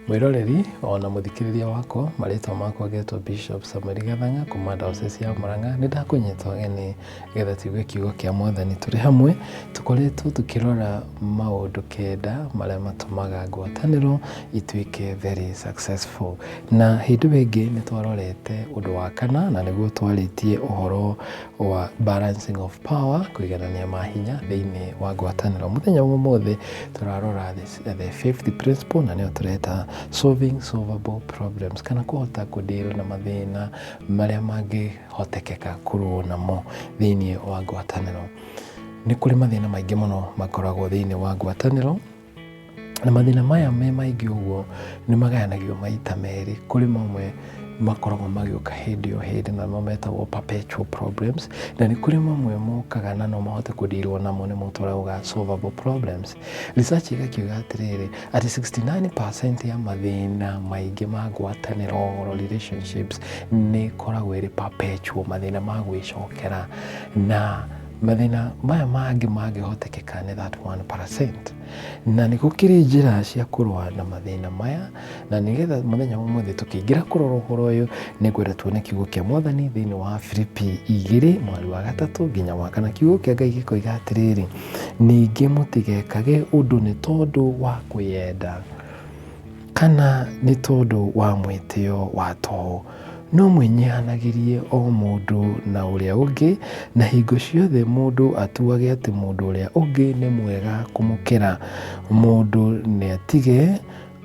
Mwiroreri ona muthikiriria wako marĩtwa makwa getwo Bishop Samuel Gathanga kuma diocese ya Murang'a nĩ ndakunyita ũgeni getha tuigue kiugo kĩa Mwathani tũrĩ hamwe tukoretwo tukirora maũndũ kenda marĩa matumaga ngwatanĩro ituĩke very successful na hĩndĩ ĩngĩ nĩ twarorete ũndũ wa kana na nĩguo twarĩtie ũhoro wa balancing of power kũiganania mahinya thĩinĩ wa ngwatanĩro. Mũthenya wa ũmũthĩ tũrarora the fifth principle na nĩyo tũreta solving solvable problems kana kuhota kũdeal na mathĩna marĩa mangĩhotekeka kũrũo namo thĩinĩ wa ngwatanĩro. Nĩ kũrĩ mathĩna maingĩ mũno makoragwo thĩinĩ wa ngwatanĩro na mathĩna maya me maingĩ ũguo nĩ magayanagio maita merĩ. Kũrĩ mamwe makoragwo magĩũka hĩndĩ o hĩndĩ na mo metagwo perpetual problems na nĩ kũrĩ mamwe mokaga na no mahote kũdealwo namo nĩmo tũrauga solvable problems. Research ĩgakiuga atĩrĩrĩ atĩ 69% ya mathĩna maingĩ ma ngwatanĩro relationships nĩ koragwo ĩrĩ perpetual, mathĩna ma gwĩcokera, na mathĩna maya mangĩ mangĩhotekeka nĩ that 1%. Na nĩ gũkĩrĩ njĩra cia kũrũa na mathĩna maya na nĩgetha mũthenya ũmũthĩ tũkĩingĩra kũrora ũhoro ũyũ nĩ ngwenda tuone kiugo kĩa Mwathani thĩinĩ wa Filipi 2 mweri wa 3 nginya wa 4. Kiugo kĩa Ngai gĩkoiga atĩrĩrĩ, ningĩ mũtigekage ũndũ nĩ tondũ wa kwĩyenda kana nĩ tondũ wa mwĩtĩo wa tũhũ, no mwĩnyihanagĩrie o mũndũ na ũrĩa ũngĩ na hingo ciothe mũndũ atuage atĩ mũndũ ũrĩa ũngĩ nĩ mwega kũmũkĩra. Mũndũ nĩ atige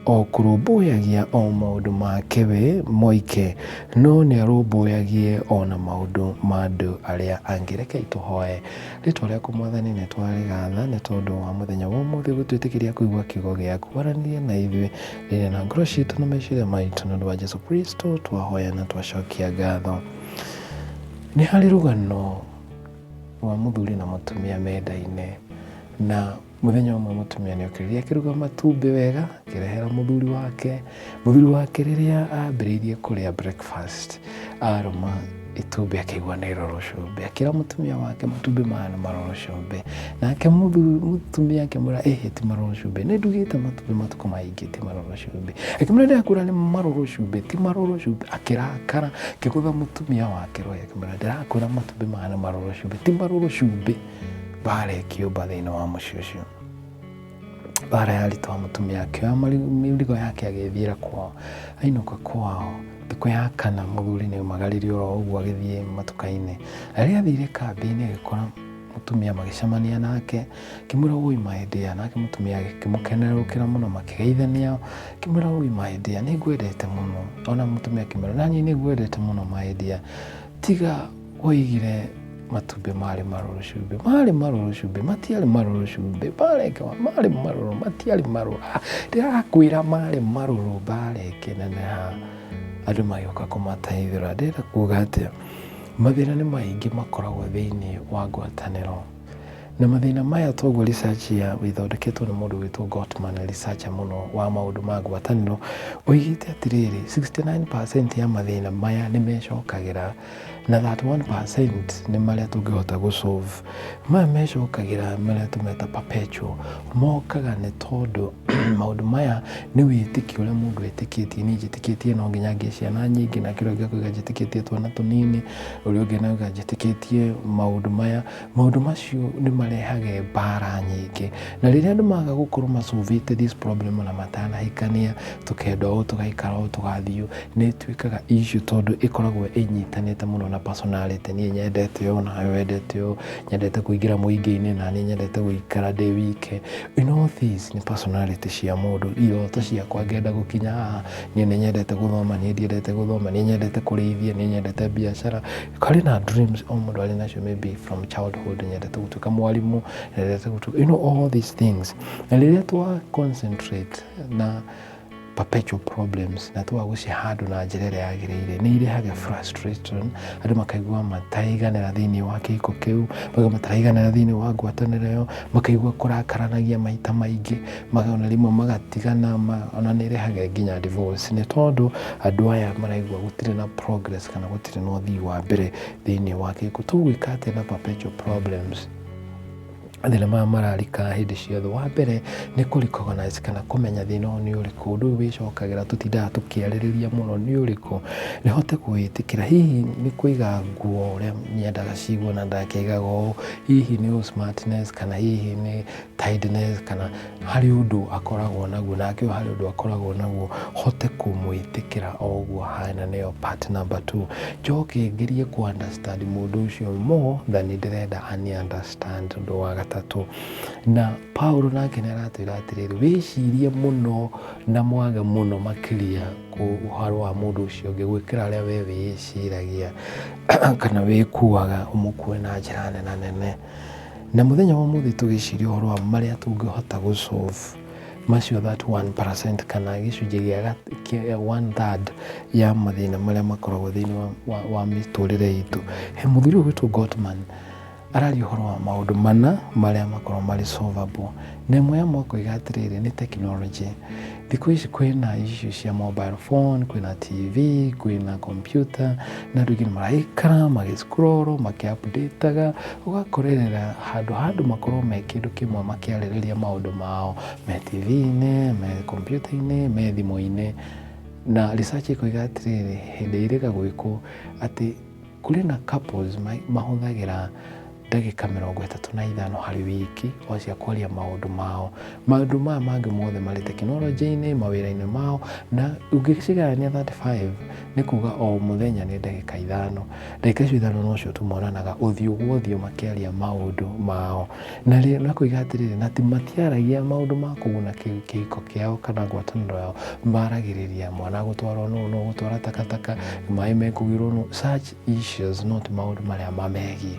o kũrũmbũyagia o maũndũ make we moike, no nĩ arũmbũyagie o na maũndũ ma andũ arĩa angĩ. Rekei tũhoe. Rĩĩtwa rĩaku Mwathani nĩ twarĩgatha nĩ tondũ wa mũthenya wa ũmũthĩ gũtwĩtĩkĩria kũigua kiugo gĩaku. Waranĩrie na ithuĩ rĩrĩa na ngoro ciitũ na meciria maitũ nĩ ũndũ wa Jesũ Kristo twahoya na twacokia ngatho. Nĩ harĩ rũgano rwa mũthuri na mũtumia menda-inĩ na mũthenya ũmwe mũtumia nĩ okĩrire akĩruga matumbĩ wega akĩrehera mũthuri wake. Mũthuri wake rĩrĩa ambĩrĩirie kũrĩa breakfast arũma itumbĩ akĩigua nĩ roro cumbĩ, akĩra mũtumia wake matumbĩ maya nĩ maroro cumbĩ, nake mũtumia akĩmwĩra ĩhĩ ti maroro cumbĩ, nĩ ndugĩte matumbĩ matukũ maingĩ ti maroro cumbĩ. Akĩmwĩra ndĩrakwĩra nĩ maroro cumbĩ ti maroro cumbĩ. Akĩrakara akĩgũtha mũtumia wake rũĩ akĩmwĩra ndĩrakwĩra matumbĩ maya nĩ maroro cumbĩ ti maroro cumbĩ. Bara ĩkĩũmba thĩinĩ wa mũciĩ ũcio. Bara yaritũha mũtumia akĩoya mĩrigo yake agĩthiĩra kwao. Ainũka kwao thikũ ya kana mũthuri nĩ aumagarire oro ũguo agĩthiĩ matuka-inĩ. Rĩrĩa athire kambĩ-inĩ agĩkora mũtumia magĩcemania nake akĩmwĩra wũi my dear, nake mũtumia akĩmũkenerũkĩra mũno makĩgeithania akĩmwĩra wũi my dear nĩ ngwendete mũno. Ona mũtumia akĩmwĩra naniĩ nĩ ngwendete mũno my dear, tiga woigire matumbĩ marĩ maroro cumbĩ. Marĩ maroro cumbĩ, matiarĩ maroro cumbĩ. Bareke marĩ maroro, matiarĩ maroro. Ndĩrakwĩra marĩ maroro. Bareke neneha. Andũ magĩũka kũmateithũra. Ndĩrenda kuuga atĩa, mathĩna nĩ maingĩ makoragwo thĩinĩ wa ngwatanĩro na mathĩna maya toguo research ya ĩthondeketwo nĩ mũndũ wĩtwo Gottman, researcher mũno wa maũndũ ma ngwatanĩro, oigĩte atĩrĩrĩ 69% ya mathĩna maya nĩ mecokagĩra na that 1% nĩ marĩa tũngĩhota gũsolve. Maya mecokagĩra marĩa tũmeta perpetual mokaga nĩ tondũ maũndũ maya nĩ wĩtĩkio ũrĩa mũndũ etĩkĩtie. Niĩ njĩtĩkĩtie no nginya ngĩe ciana nyingĩ, na kĩrĩa gĩakuga njĩtĩkĩtie twana tũnini, ũrĩa ũngĩ nauga njĩtĩkĩtie maũndũ maya. Maũndũ macio nĩ marehage mbara nyingĩ na rĩrĩa andũ maga gũkorwo masolvĩte this problem na matanahikania tũkenda ũũ tũgaikara ũũ tũgathiĩ nĩ ĩtuĩkaga issue tondũ ĩkoragwo ĩnyitanĩte mũno na personality. Niĩ nyendete ũũ nawe wendete ũũ, nyendete kũingĩra mũingĩ-inĩ na niĩ nyendete gũikara ndĩ wike. In all this nĩ personality cia mũndũ. Iroto ciakwa ngenda gũkinya haha, niĩ nĩ nyendete gũthoma, niĩ ndiendete gũthoma, niĩ nyendete kũrĩithia, niĩ nyendete biacara. Karĩ na dreams o mũndũ arĩ nacio maybe from childhood. Nyendete gũtuĩka mwarimũ, nyendete gũtuĩka all these things. Na rĩrĩa twa concentrate na perpetual problems na twa gũcihe handũ na njĩra ĩrĩa yagĩrĩire nĩ irehaga frustration. Andũ makaigua mataiganĩra thĩinĩ wa kĩhiko kĩu, mataiganĩra thĩinĩ wa ngwatanĩro ĩyo, makaigua kũrakaranagia maita maingĩ, ona rĩmwe magatigana, ona nĩ irehaga nginya divorce. Nĩ tondũ andũ aya maraigua gũtirĩ na progress kana gũtirĩ na ũthii wa mbere thĩinĩ wa kĩhiko. Tũgwĩka atĩa na perpetual problems? thina maya mararika hindi ciothe. Wa mbere nĩ kũ-recognize kana kũmenya thĩna ũyũ nĩ ũrĩkũ, ũndũ ũyũ wĩcokagira tũtindaga tũkĩarĩrĩria mũno nĩ ũrĩkũ, nĩhote kwĩtĩkĩra hihi nĩ kũiga nguo ũrĩa nyendaga cigwo na ndakĩigaga ũũ, hihi nĩ smartness kana hihi nĩ tidiness kana harĩ ũndũ akoragwo naguo nake harĩ ũndũ akoragwo naguo, hote kũmwĩtĩkĩra o ũguo hana, nĩyo part number 2. Njoke ngerie kũ-understand mũndũ ũcio more than ndĩrenda ani-understand. Ũndũ wa gatatũ, na Paul nake nĩaratwĩra atĩrĩrĩ, wĩcirie mũno na mwage mũno makĩria ũhoro wa mũndũ ũcio ũngĩ gwĩkĩra ũrĩa we wĩciragia kana wĩkuaga ũmũkue na njĩra nene. Na mũthenya wa ũmũthĩ tũgĩciria ũhoro wa marĩa tũngĩhota gũ-solve macio that 1% kana gĩcunjĩ gĩa 1/3 ya mathĩna marĩa makoragwo thĩinĩ wa mĩtũrĩre itũ. He mũthuri ũgwĩtwo Gottman araria ũhoro wa maũndũ mana marĩa makoragwo marĩ solvable. Na ĩmwe yamo akoiga atĩrĩrĩ nĩ technology. Thikũ ici kwĩna issue cia mobile phone, kwĩna TV, kwĩna computer, na andũ aingĩ nĩ maraikara magĩ-scroll makĩ-update-aga, ũgakorerera handũ makorwo me kĩndũ kĩmwe makĩarĩrĩria maũndũ mao me TV-inĩ, me computer-inĩ, me thimũ-inĩ. Na research ĩkoiga atĩrĩrĩ, hĩndĩ ĩrĩga gwĩkwo atĩ kũrĩ na couples mahũthagĩra ndagĩka 35 harĩ wiki o cia kwaria maũndũ mao. Maũndũ maya mangĩ mothe marĩ tekinoronjĩ-inĩ, mawĩra-inĩ mao, na ũngĩcigania 35 nĩ kuga o mũthenya nĩ ndagĩka 5. Ndagĩka icio 5 nocio tu monanaga ũthiũ gwa ũthiũ makĩaria maũndũ mao. Na rĩo kuiga atĩrĩrĩ, na ti matiaragia maũndũ ma kũguna kĩhiko kĩao kana ngwatanĩro yao, maragĩrĩria mwana gũtwarwo nũ gũtwara takataka, maĩ mekũgĩrwo nũ, such issues not maũndũ marĩa mamegiĩ.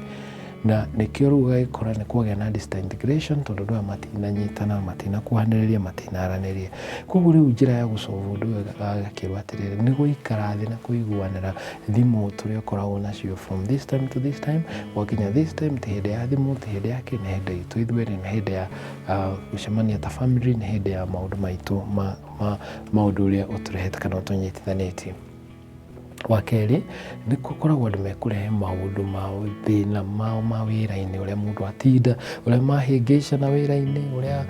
Na nĩkĩo rĩu ũgagĩkora nĩ kwagĩa na disintegration tondũ andũ aya matinanyitana, matinakuhanĩrĩria, matinaranĩria. Koguo rĩu njĩra ya gũ-solve ũndũ ũyũ agakĩrwo atĩrĩrĩ, nĩ gũikara thĩ na kũiguanĩra. Thimũ tũrĩa ũkoragwo nacio from this time to this time, gwakinya this time ti hĩndĩ ya thimũ, ti hĩndĩ yake, nĩ hĩndĩ itũ ithuerĩ, nĩ hĩndĩ ya gũcemania ta family, nĩ hĩndĩ ya maũndũ maitũ maũndũ ũrĩa ũtũrehete kana ũtũnyitithanĩtie. Wa kerĩ, nĩ gũkoragwo andũ mekũrehe maũndũ mao, thĩna mao ma wĩra-inĩ, ũrĩa mũndũ atinda, ũrĩa mahĩngĩcana wĩra-inĩ, ũrĩa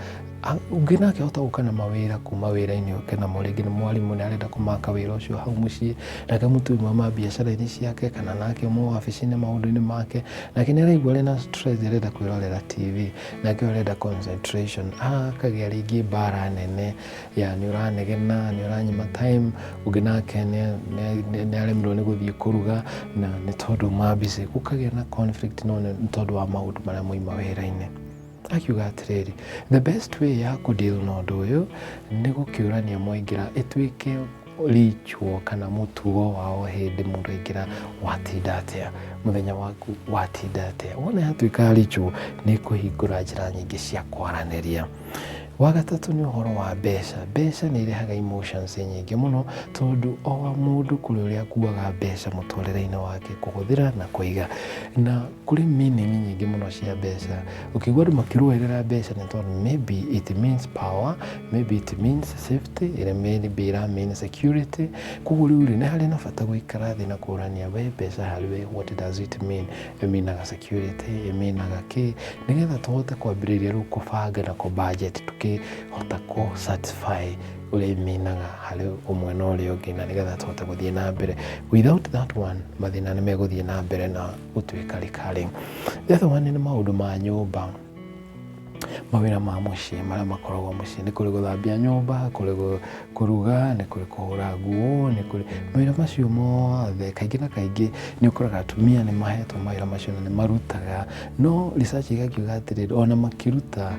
ũngĩ nake ahota gũka na mawĩra kuma wĩra-inĩ ũke namo, rĩngĩ nĩ mwarimũ nĩ arenda kũmaka wĩra ũcio hau mũciĩ, nake mũtumia auma biacara-inĩ ciake kana nake auma wabici-inĩ maũndũ-inĩ make, nake nĩ araigua arĩ na stress, arenda kwĩrorera TV, nake arenda concentration, akagĩa rĩngĩ mbara nene ya nĩ ũranegena, nĩ ũranyima time, ũngĩ nake nĩ aremirwo nĩ gũthiĩ kũruga na nĩ tondũ ma busy, gũkagĩa na conflict no nĩ tondũ wa maũndũ marĩa moima wĩra-inĩ. Akiuga atĩrĩrĩ, the best way ya kũ-deal na ũndũ ũyũ nĩ gũkĩũrania mwaingĩra ĩtuĩke ritual kana mũtugo wao hĩndĩ mũndũ aingĩra, watinda atĩa, mũthenya waku watinda atĩa. Wona yatuĩka ritual nĩ kũhingũra njĩra nyingĩ cia kwaranĩria. Wa gatatũ nĩ ũhoro wa mbeca. Mbeca nĩ irehaga emotions nyingĩ mũno tondũ o mũndũ kũrĩ ũrĩa akuaga mbeca mũtũrĩre-inĩ wake, kũhũthĩra na kũiga. Na kũrĩ meaning nyingĩ mũno cia mbeca. Ũkĩigua andũ makĩrũĩrĩra mbeca nĩ tondũ maybe it means power, maybe it means safety, maybe it means security. Koguo rĩu nĩ harĩ na bata gũikara thĩ na kũrania we mbeca harĩ we, what does it mean? Ĩmeanaga security, ĩmeanaga kĩ, nĩgetha tũhote kwambĩrĩria rĩu kũbanga na kũ-budget hota kũ-satisfy ũrĩa imeanaga harĩ ũmwe na ũrĩa ũngĩ, na nĩgetha tũhote gũthiĩ na mbere. Without that one, mathĩna nĩ megũthiĩ na mbere na gũtuĩka recurring. The other one nĩ maũndũ ma nyũmba, mawĩra ma mũciĩ marĩa makoragwo mũciĩ. Nĩ kũrĩ gũthambia nyũmba, kũrĩ kũruga, nĩ kũrĩ kũhũra nguo, nĩ kũrĩ mawĩra macio mothe. Kaingĩ na kaingĩ nĩ ũkoraga atumia nĩ mahetwo mawĩra macio na nĩ marutaga, no research ĩgakiuga atĩrĩrĩ, ona makĩruta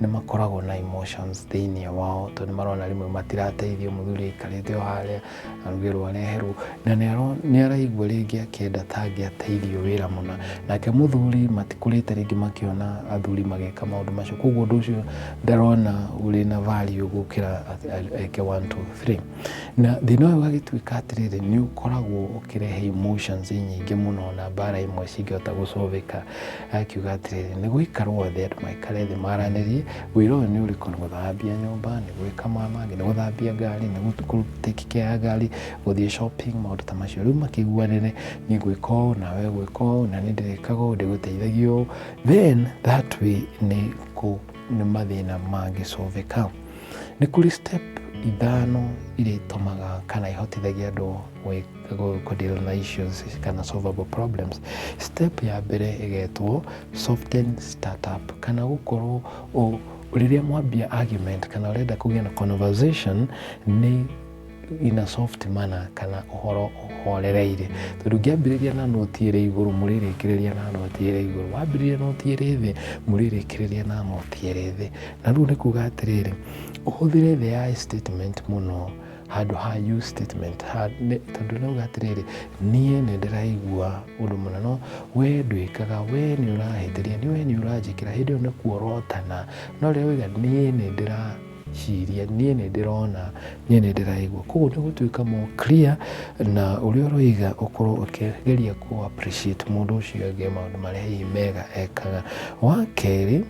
nĩ makoragwo na emotions thĩinĩ wao tondũ nĩ marona rĩmwe matirateithio, mũthuri aikarĩte o harĩa arugĩrwo areherwo, na nĩ araigua rĩngĩ akĩenda ta angĩateithio wĩra mũna, nake mũthuri matikũrĩte rĩngĩ makĩona athuri magĩka maũndũ macio, koguo ũndũ ũcio ndarona ũrĩ na value gũkĩra eke 1, 2, 3. Na thĩna ũyũ ũgagĩtuĩka atĩrĩrĩ nĩ ũkoragwo ũkĩrehe emotions nyingĩ mũno, na mbara imwe cingĩhota gũcoveka. Akiuga atĩrĩrĩ nĩ gũikarwo thĩ andũ maikare thĩ maranĩrie, wĩra ũyũ nĩ ũrĩkũ, nĩ gũthambia nyũmba, nĩ gwĩka mangĩ, nĩ gũthambia ngari, nĩ take care ya ngari, gũthiĩ shopping, maũndũ ta macio. Rĩu makĩiguanĩre nĩ gwĩka ũũ, nawe gwĩka ũũ, na nĩ ndĩrĩkaga ũũ, ndĩgũteithagia ũũ, then that way nĩ mathĩna mangĩcoveka. Nĩ kũrĩ step ithano iria itũmaga kana ihotithagia andũ kũdeal na issues kana solvable problems. Step ya mbere ĩgetwo soften startup, kana gũkorwo rĩrĩa mwambia argument kana ũrenda kũgĩa na conversation nĩ in a soft manner, kana ũhoro ũhorereire. Tondũ ũngĩambĩrĩria na noti ĩrĩ igũrũ, mũrĩrĩkĩrĩria na noti ĩrĩ igũrũ, wambĩrĩria noti ĩrĩ thĩ, mũrĩrĩkĩrĩria na noti ĩrĩ thĩ. Na rĩu nĩ kuga atĩrĩrĩ, ũhũthĩre the I statement mũno handũ ha you statement, tondũ nauga atĩrĩrĩ, niĩ nĩ ndĩraigua ũndũ mũna, no we ndwĩkaga, we nĩ ũrahĩtĩria, we nĩ ũranjĩkĩra, hĩndĩ ĩyo nĩ kuorotana. No rĩrĩa ũiga niĩ nĩ ndĩraciria, niĩ nĩ ndĩrona, niĩ nĩ ndĩraigua, koguo nĩ gũtuĩka more clear, na ũrĩa ũroiga ũkorwo ũkĩgeria ku appreciate mũndũ ũcio ũngĩ maũndũ marĩa hihi mega ekaga. Wa kerĩ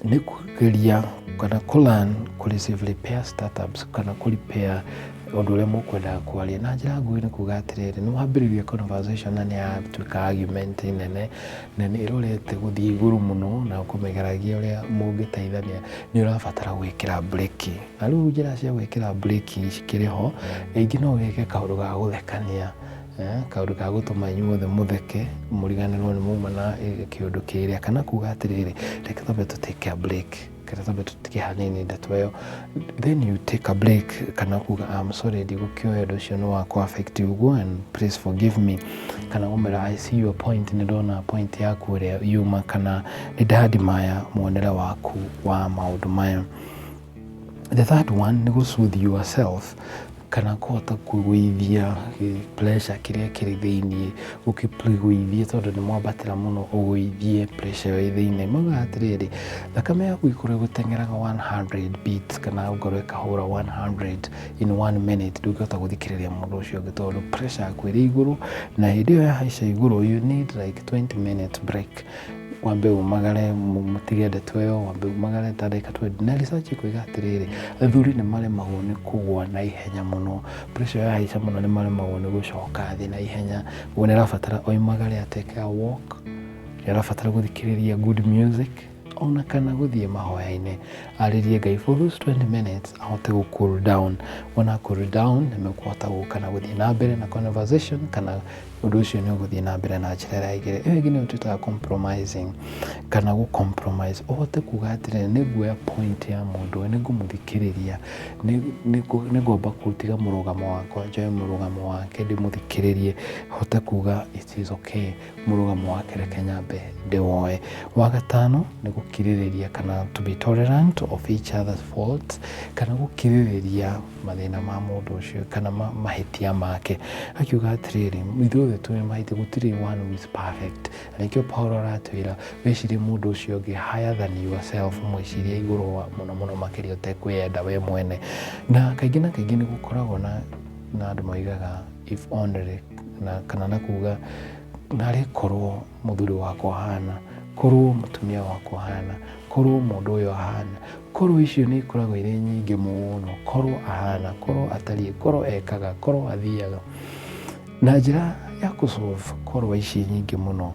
nĩ kũgeria kana kũlearn repair startups, kana repair ũndũ ũrĩa mũkwendaga kwaria na njĩra nguhĩ. Nĩ kuga atĩrĩrĩ, nĩ wambĩrĩria conversation na nĩ yatuĩka argument nene na nĩ ĩrorete gũthiĩ igũrũ mũno na kũmĩgeragia ũrĩa mũngĩteithania, nĩ ũrabatara gwĩkĩra breki. Na rĩu njĩra cia gwĩkĩra breki cikĩrĩ ho, rĩngĩ no wĩke kaũndũ ga gũthekania, kaũndũ ga gũtũma inyuothe mũtheke, mũriganĩrwo nĩ mauma na kĩũndũ kĩrĩa, kana kuga atĩrĩrĩ, reke twambe tũtake a break, kana twambe tũtike hanini ndeto ĩyo, then you take a break, kana kuga I'm sorry ndigũkĩoya ũndũ ũcio nĩ wakũ affect ũguo and please forgive me, kana ũmera I see your point, nĩ ndona point yaku ũrĩa yuma, kana nĩ ndadimaya muonere waku wa maũndũ maya. The third one nĩ gũ-soothe yourself, kana kũhota kũgũithia pressure kĩrĩa kĩrĩ thĩiniĩ, ũkĩgũithie, tondũ nĩ mwambatĩra mũno, ũgũithie pressure ĩrĩ thĩiniĩ. Mauga atĩrĩrĩ, thakame yaku ĩkorwo gũteng'eraga 100 beats, kana ũkorwo ĩkahũra 100 in 1 minute, ndũngĩhota gũthikĩrĩria mũndũ ũcio ũngĩ, tondũ pressure yaku ĩrĩ igũrũ, na hĩndĩ ĩyo yahaica igũrũ, you need like 20 minute break. Wambe umagare, mũtige ndeto ĩyo, wambe umagare ta ndagĩka 20. Na research ĩkoiga atĩrĩrĩ, athuri nĩ maremagwo nĩ kũgwa na ihenya mũno, pressure yahaica mũno nĩ maremagwo nĩ gũcoka thĩ na ihenya. Ũguo nĩ arabatara oimagare ateke a walk, nĩ arabatara gũthikĩrĩria good music, ona kana gũthiĩ mahoya-inĩ, arĩrie Ngai for those 20 minutes, ahote gũ cool down. Wona cool down, nĩ mekũhota gũka na gũthiĩ na mbere na conversation, kana ũndũ ũcio nĩ ũgũthiĩ na mbere na njĩra ĩrĩa ĩngĩ. Ĩyo ĩngĩ nĩyo twĩtaga compromising, kana gũ-compromise. Ũhote kuga atĩrĩrĩ, nĩ nguoya point ya mũndũ ũyũ, nĩ ngũmũthikĩrĩria, nĩ ngomba gũtiga mũrũgamo wakwa, njoe mũrũgamo wake, ndĩmũthikĩrĩrie, hote kuga it is okay, mũrũgamo wake reke nyambe ndĩwoe. Wa gatano nĩ gũkirĩrĩria, kana to be tolerant of each other's faults, kana gũkirĩrĩria mathĩna ma mũndũ ũcio, kana mahĩtia make. Akiuga atĩrĩrĩ, ithuothe tũrĩ mahĩtia, gũtirĩ one who is perfect. Na nĩkĩo Paul aratwĩra, wĩcirie mũndũ ũcio ũngĩ higher than yourself, mwĩcirie igũrũ mũno mũno makĩria ũtekwĩyenda we mwene. Na kaingĩ na kaingĩ nĩ gũkoragwo na andũ moigaga if only, na kana na kuga narĩ korwo mũthuri wakwa ahana, korwo mũtumia wakwa ahana, korwo mũndũ ũyũ ahana, korwo icio nĩ ikoragwo irĩ nyingĩ mũno, korwo ahana, korwo atariĩ, korwo ekaga, korwo athiaga. Na njĩra ya kũ-solve korwo ici nyingĩ mũno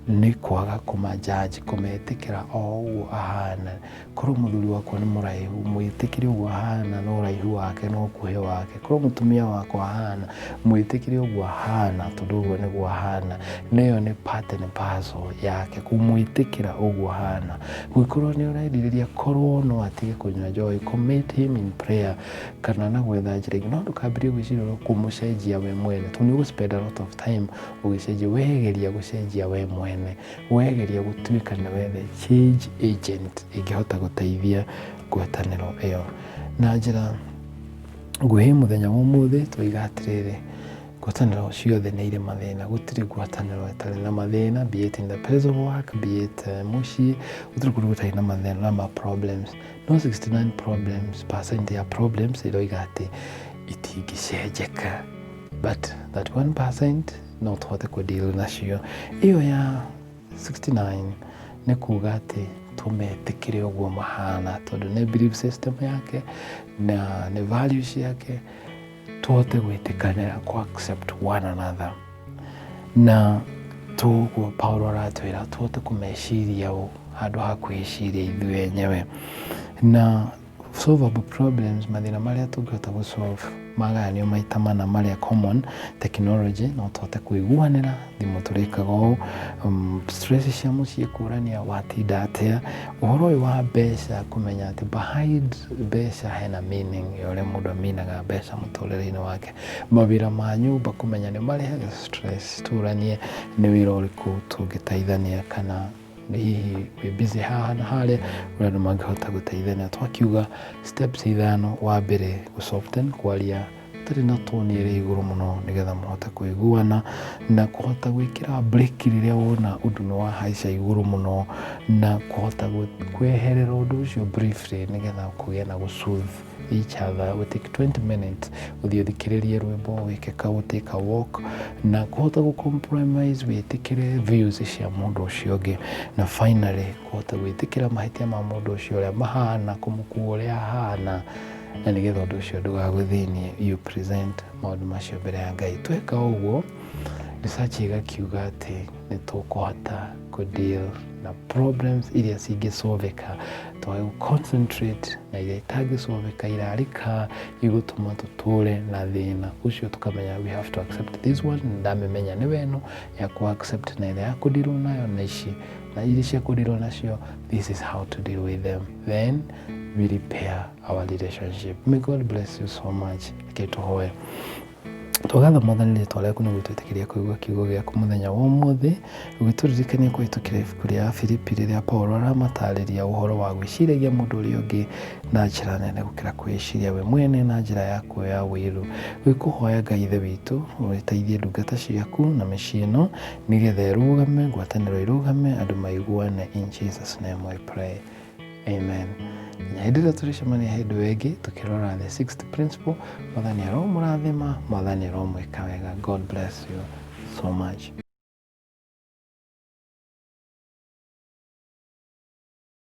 nĩ kwaga kũmajaji, kũmetĩkĩra o ũguo ahana. Korwo mũthuri wakwa nĩ mũraihu, mwĩtĩkĩre ũguo ahana, no ũraihu wake no ũkuhĩ wake. Korwo mũtumia wakwa ahana, mwĩtĩkĩre ũguo ahana, tondũ ũguo nĩguo ahana. Na ĩyo nĩ part and parcel yake, kũmwĩtĩkĩra ũguo ahana. Gũgĩkorwo nĩ ũrerirĩria korwo no atige kũnyua njohi, commit him in prayer, kana na gwetha njĩra ingĩ. No ndũkambĩrĩrie gwĩciria kũmũcenjia we mwene, tondũ nĩ ũgũ-spend a lot of time ũgĩcenjia. Wegeria gũcenjia we mwene, wegeria gũtuĩka nĩwe the change agent ĩngĩhota gũteithia ngwatanĩro ĩyo. Na njĩra nguhĩ mũthenya wa ũmũthĩ tũiga atĩrĩrĩ, ngwatanĩro ciothe nĩ irĩ mathĩna, gũtirĩ ngwatanĩro ĩtarĩ na mathĩna, be it in the place of work, be it mũciĩ, gũtirĩ kũndũ gũtarĩ na mathĩna na ma-problems. No 69% ya problems iroiga atĩ itingĩcenjeka, but that 1% no tũhote kũ-deal nacio. Ĩyo ya 69 nĩ kuga atĩ tumetikire uguo mahana tondu ne belief system yake na ne values yake tuhote gwitikana ku accept one another na tuguo Paulo aratwira tuhote kumeciria handu ha kwiciria ithuĩ enyewe na solvable problems mathina maria tungihota gusolve magayanio maita mana maria common technology no tuhote kuiguanira thimu turikaga ũũ stress cia muciĩ kũrania watinda atia ũhoro ũyũ wa mbeca kumenya ati behind mbeca hena meaning ya ũrĩa mũndũ aminaga mbeca mũtũrĩre-inĩ wake mawĩra ma nyũmba kumenya nĩ marehaga stress turanie nĩ wĩra ũrĩkũ tũngĩteithania kana hihi we busy haha na harĩa ũrĩa andũ mangĩhota gũteithania twakiuga steps ithano wa mbere gũsoften kwaria tũrĩ na tone ĩrĩ igũrũ mũno nĩgetha mũhote kũiguana na kũhota gwĩkĩra break rĩrĩa wona ũndũ nĩ wahaica igũrũ mũno na kũhota kweherera ũndũ ũcio briefly nĩgetha kũgĩa na gũsoothe each other. We take 20 minutes uthio thikiririe rwimbo wike take a walk na kuhota compromise witikire views cia mundu ucio ungi na finally kuhota gwitikira mahitia ma mundu ucio uria mahana kumukua uria hana na nigetha undu ucio ndugaguthinie you present maundu macio mbere ya Ngai tweka uguo research igakiuga ati ni tukuhota kudeal na problems iria cingisolveka twa concentrate na iria itagisolveka irarika igutuma tuture na thina ucio tukamenya we have to accept this one ndamemenya ni wenu ya ku accept na iria ya kudirwo nayo na ici na iria cia kudirwo nacio this is how to deal with them then we repair our relationship. May God bless you so much. Kituhoe tugatha mwathani rĩtwa rĩaku nĩ gwĩtĩkĩria kũigua kiugo gĩaku mũthenya wa ũmũthĩ ũgĩtũririkania kũhĩtũkĩra ibuku rĩa Filipi rĩrĩa Paulo aramatarĩria ũhoro wa gwĩciragia mũndũ ũrĩa ũngĩ na njĩra nene gũkĩra kwĩciria we mwene na njĩra ya kuoya wĩru gwĩkũhoya Ngai Ithe witũ ũgĩteithie ndungata ciaku na mĩciĩ ĩno nĩgetha ĩrũgame ngwatanĩro ĩrũgame andũ maiguane in Jesus name I pray amen. Hĩndĩ tũrĩcemania hĩndĩ ĩngĩ tukirora the sixth principle mwathani aromũrathima mwathani aromwĩka wega. God bless you so much.